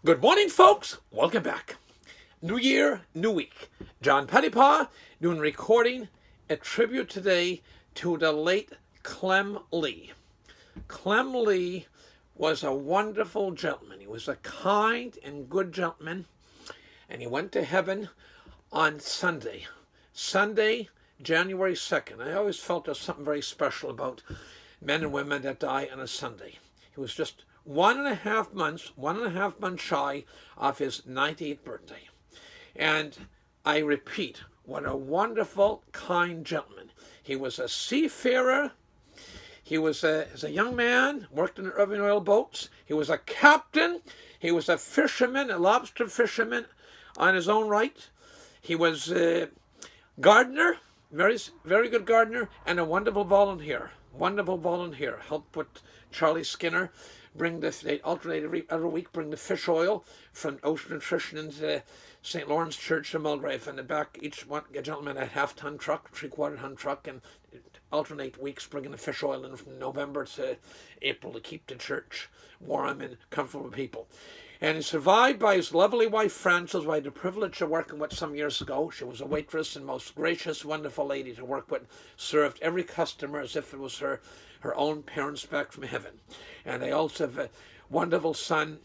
Good morning, folks. Welcome back. New year, new week. John Pettipas doing recording a tribute today to the late Clem Lee. Clem Lee was a wonderful gentleman. He was a kind and good gentleman, and he went to heaven on Sunday, January 2nd. I always felt there's something very special about men and women that die on a Sunday. He was just 1.5 months shy of his 90th birthday. And I repeat, what a wonderful, kind gentleman. He was a seafarer. He was as a young man, worked in the Irving oil boats. He was a captain. He was a fisherman, a lobster fisherman on his own right. He was a gardener, very, very good gardener, and a wonderful volunteer. Helped with Charlie Skinner they alternate every week, bring the fish oil from Ocean Nutrition into St. Lawrence Church in Mulgrave, and the back, each one, a gentleman had a half-ton truck, 3/4-ton truck, and alternate weeks bringing the fish oil in from November to April to keep the church warm and comfortable people. And he's survived by his lovely wife, Frances, who I had the privilege of working with some years ago. She was a waitress and most gracious, wonderful lady to work with, served every customer as if it was her own parents back from heaven. And they also have a wonderful son,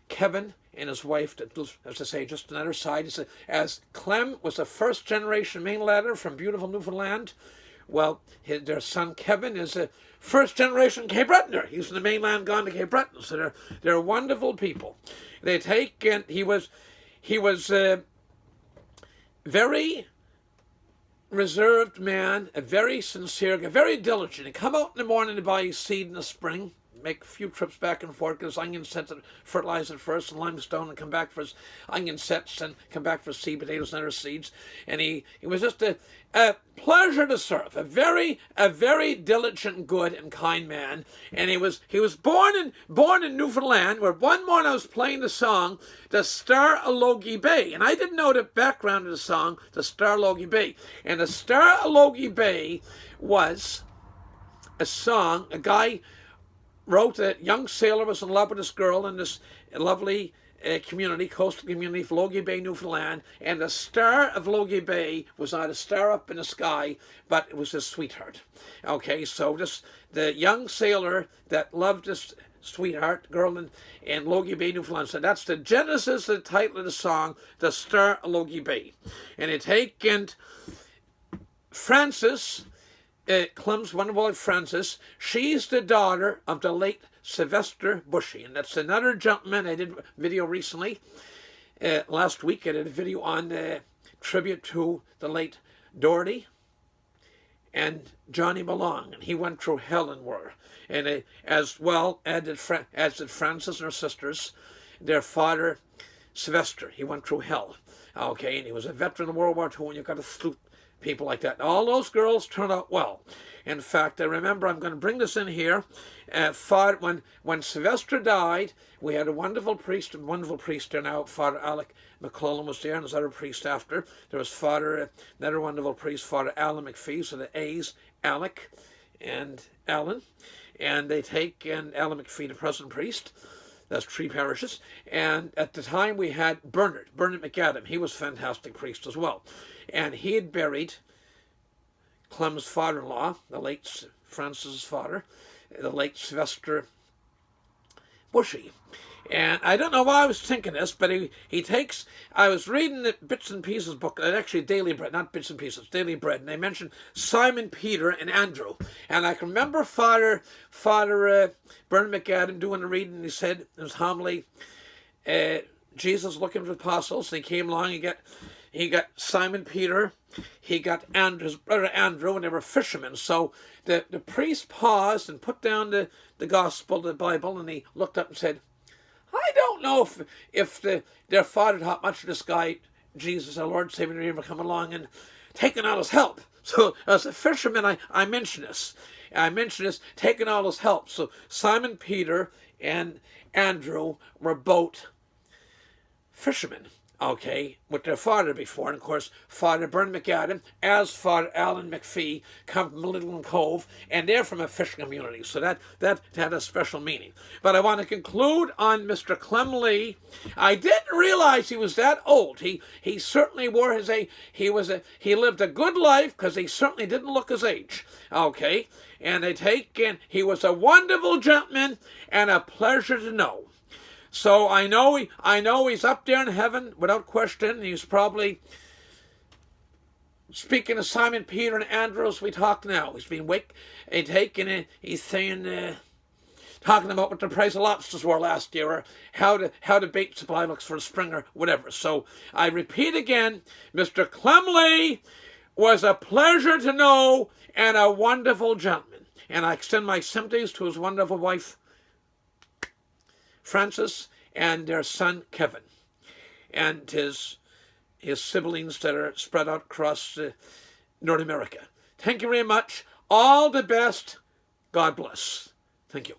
Kevin, and his wife, that, as I say, just another side. As Clem was a first-generation Mainlander from beautiful Newfoundland, well, their son Kevin is a first-generation Cape Bretoner. He's from the mainland, gone to Cape Breton. So they're wonderful people. They take, and he was very reserved man, a very sincere, very diligent. He'd come out in the morning to buy seed in the spring, make a few trips back and forth, get his onion sets and fertilize it first and limestone, and come back for his onion sets and come back for seed potatoes and other seeds. And he was just a pleasure to serve, a very diligent, good and kind man. And he was born in Newfoundland, where one morning I was playing the song The Star of Logie Bay, and I didn't know the background of the song The Star of Logie Bay. And The Star of Logie Bay was a song a guy wrote. That young sailor was in love with this girl in this lovely coastal community of Logie Bay, Newfoundland, and the star of Logie Bay was not a star up in the sky, but it was his sweetheart. Okay, so the young sailor that loved this sweetheart girl in Logie Bay, Newfoundland. So that's the genesis of the title of the song, The Star of Logie Bay. And it taken Frances, Clem's wonderful wife, Frances. She's the daughter of the late Sylvester Bushy, and that's another gentleman. I did a video recently. Last week I did a video on tribute to the late Doherty and Johnny Malong, and he went through hell and war. And as well as did Frances and her sisters, their father Sylvester, he went through hell. Okay, and he was a veteran of World War II, and you got to salute people like that. All those girls turned out well. In fact, I remember, I'm going to bring this in here, when Sylvester died, we had a wonderful priest there now. Father Alec McClellan was there, and there's other priest after. There was another wonderful priest, Father Alan McPhee, so the A's, Alec and Alan. And they take, and Alan McPhee, the present priest. That's 3 parishes. And at the time we had Bernard McAdam. He was a fantastic priest as well. And he had buried Clem's father-in-law, the late Francis' father, the late Sylvester Bushy. And I don't know why I was thinking this, but I was reading the Bits and Pieces book, actually Daily Bread, not Bits and Pieces, Daily Bread, and they mentioned Simon Peter and Andrew. And I can remember Father Bernard McAdam doing the reading, and he said in his homily, Jesus looking for the apostles, and he came along, he got Simon Peter, he got his brother Andrew, and they were fishermen. So the priest paused and put down the gospel, the Bible, and he looked up and said, I don't know if their father taught much of this guy, Jesus, our Lord, Savior, and Redeemer, come along and taking all his help. So as a fisherman, I mention this. Taking all his help. So Simon Peter and Andrew were both fishermen. okay, with their father before. And of course, Father Bern McAdam, as Father Alan McPhee, come from Little Cove, and they're from a fishing community. So that had a special meaning. But I want to conclude on Mr. Clem Lee. I didn't realize he was that old. He certainly wore his age. He lived a good life because he certainly didn't look his age. Okay, and he was a wonderful gentleman and a pleasure to know. So I know he's up there in heaven without question. He's probably speaking to Simon Peter and Andrew as we talk now. He's been he's saying, talking about what the price of lobsters were last year, or how the bait supply looks for the spring, or whatever. So I repeat again, Mr. Clem Lee was a pleasure to know and a wonderful gentleman. And I extend my sympathies to his wonderful wife, Frances, and their son Kevin, and his siblings that are spread out across North America. Thank you very much. All the best. God bless. Thank you.